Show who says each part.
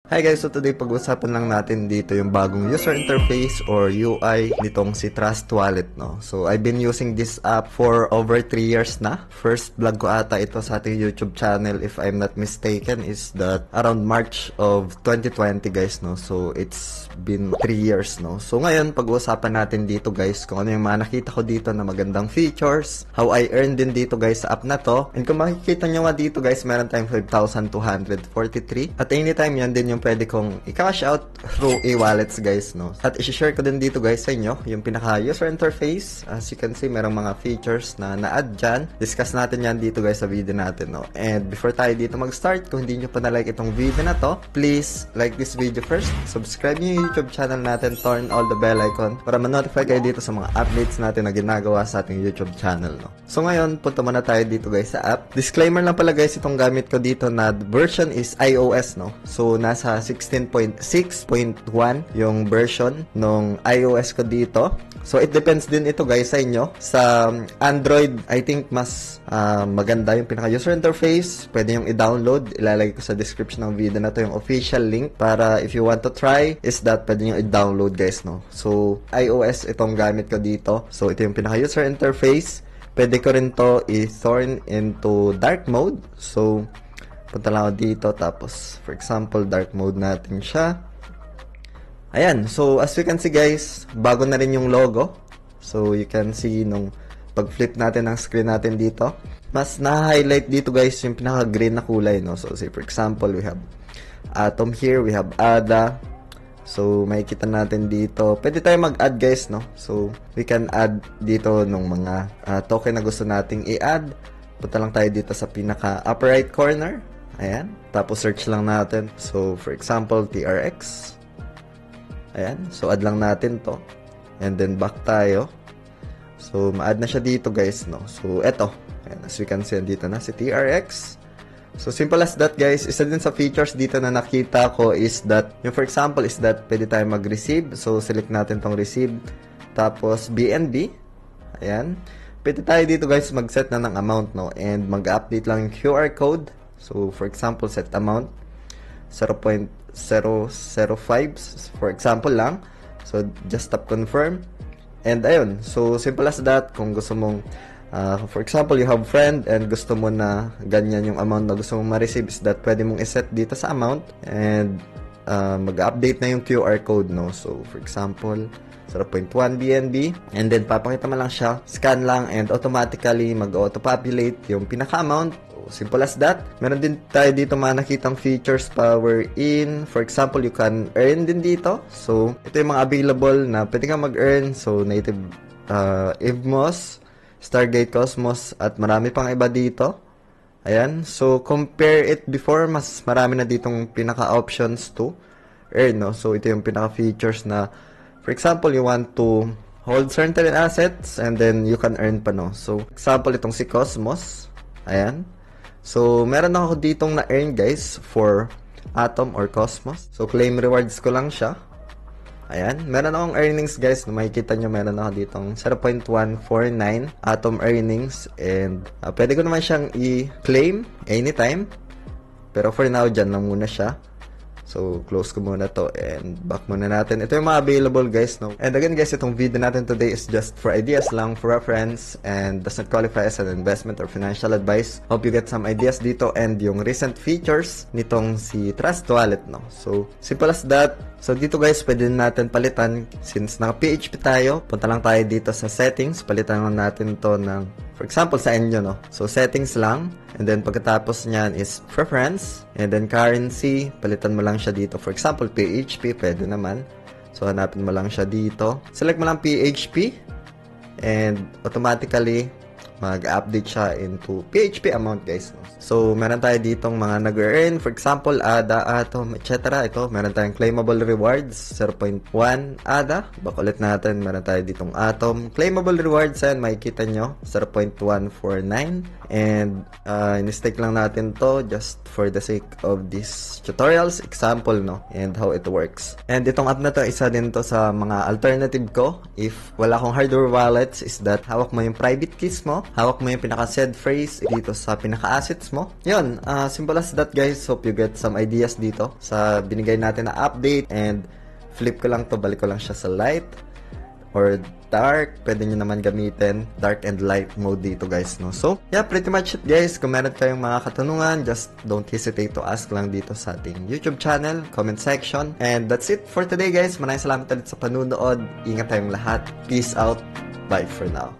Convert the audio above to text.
Speaker 1: Hi guys, so today pag-usapan lang natin dito yung bagong user interface or UI nitong si Trust Wallet, no? So I've been using this app for over 3 years na. First vlog ko ata ito sa ating YouTube channel, if I'm not mistaken, is that around March of 2020 guys, no? So it's been 3 years, no? So ngayon pag-usapan natin dito guys kung ano yung mga nakita ko dito na magandang features, how I earned din dito guys sa app na to. And kung makikita nyo nga dito guys, meron tayong 5,243 at anytime yan din yung pwede kong i-cash out through e-wallets guys, no? At i-share ko din dito guys sa inyo yung pinaka user interface. As you can see, merong mga features na na-add dyan. Discuss natin yan dito guys sa video natin, no? And before tayo dito mag-start, kung hindi nyo pa na-like itong video na to, please like this video first, subscribe nyo yung YouTube channel natin, turn all the bell icon para ma-notify kayo dito sa mga updates natin na ginagawa sa ating YouTube channel, no? So ngayon, punta muna tayo dito guys sa app. Disclaimer lang pala guys, itong gamit ko dito na version is iOS, no? So nasa 16.6.1 yung version nung iOS ko dito. So it depends din ito guys sa inyo. Sa Android, I think mas maganda yung pinaka user interface. Pwede yung i-download. Ilalagay ko sa description ng video na to yung official link para if you want to try is that pwede yung i-download guys, no? So iOS itong gamit ko dito. So ito yung pinaka user interface. Pwede ko rin to i-turn into dark mode. So punta lang ako dito, tapos for example dark mode natin siya. Ayan, so as you can see guys, bago na rin yung logo. So you can see nung pag flip natin ang screen natin dito, mas na-highlight dito guys yung pinaka green na kulay, no? So say for example we have Atom here, we have ADA. So makikita natin dito, pwede tayo mag-add guys, no? So we can add dito nung mga token na gusto nating i-add. Punta lang tayo dito sa pinaka upper right corner. Ayan. Tapos search lang natin. So, for example, TRX. Ayan. So, add lang natin to. And then, back tayo. So, ma-add na siya dito, guys, no? So, eto. Ayan. As we can see, dito na si TRX. So, simple as that, guys. Isa din sa features dito na nakita ko is that, yung for example, is that pwede tayo mag-receive. So, select natin tong receive. Tapos, BNB. Ayan. Pwede tayo dito, guys, mag-set na ng amount, no? And mag-update lang yung QR code. So, for example, set amount 0.005 for example lang. So, just tap confirm. And ayun, so simple as that. Kung gusto mong, for example, you have friend and gusto mo na ganyan yung amount na gusto mong ma-receive, is that pwede mong iset dito sa amount and mag-update na yung QR code, no? So, for example, 0.1 BNB, and then papakita mo lang siya, scan lang, and automatically mag-auto-populate yung pinaka-amount. Simple as that. Meron din tayo dito mga nakitang features pa wherein, for example, you can earn din dito. So, ito yung mga available na pwede kang mag-earn. So, native Evmos, Stargate Cosmos, at marami pang iba dito. Ayan. So, compare it before, mas marami na ditong pinaka-options to earn, no? So, ito yung pinaka-features na, for example, you want to hold certain assets and then you can earn pa, no? So, example, itong si Cosmos. Ayan. So, meron ako ditong na-earn guys for Atom or Cosmos. So, claim rewards ko lang siya. Ayan. Meron akong earnings guys. Na makikita nyo, meron ako ditong 0.149 Atom earnings. And pwede ko naman siyang i-claim anytime. Pero for now, dyan lang muna siya. So, close ko muna to and back muna natin. Ito yung mga available guys, no? And again guys, itong video natin today is just for ideas lang, for reference, and does not qualify as an investment or financial advice. Hope you get some ideas dito and yung recent features nitong si Trust Wallet, no? So, simple as that. So, dito guys, pwede natin palitan. Since naka-PHP tayo, punta lang tayo dito sa settings. Palitan lang natin to ng, for example, sa inyo, no? So, settings lang. And then, pagkatapos niyan is preference. And then, currency. Palitan mo lang siya dito. For example, PHP. Pwede naman. So, hanapin mo lang siya dito. Select mo lang PHP. And, automatically, mag-update siya into PHP amount, guys. So, meron tayo ditong mga nag-earn. For example, ADA, Atom, etc. Ito, meron tayong claimable rewards. 0.1 ADA. Back ulit natin, meron tayo ditong Atom. Claimable rewards, and makikita nyo, 0.149. And, in-stick lang natin to just for the sake of these tutorials, example, no? And how it works. And itong app na to, isa din to sa mga alternative ko. If wala akong hardware wallets, is that hawak mo yung private keys mo. Hawak mo yung pinaka-sed phrase dito sa pinaka-assets mo. Yun, simple as that guys. Hope you get some ideas dito sa binigay natin na update. And flip ko lang to, balik ko lang siya sa light or dark. Pwede nyo naman gamitin dark and light mode dito guys, no? So, yeah, pretty much it guys. Kung meron kayong mga katanungan, just don't hesitate to ask lang dito sa ating YouTube channel, comment section. And that's it for today guys. Maraming salamat ulit sa panunood. Ingat tayong lahat. Peace out. Bye for now.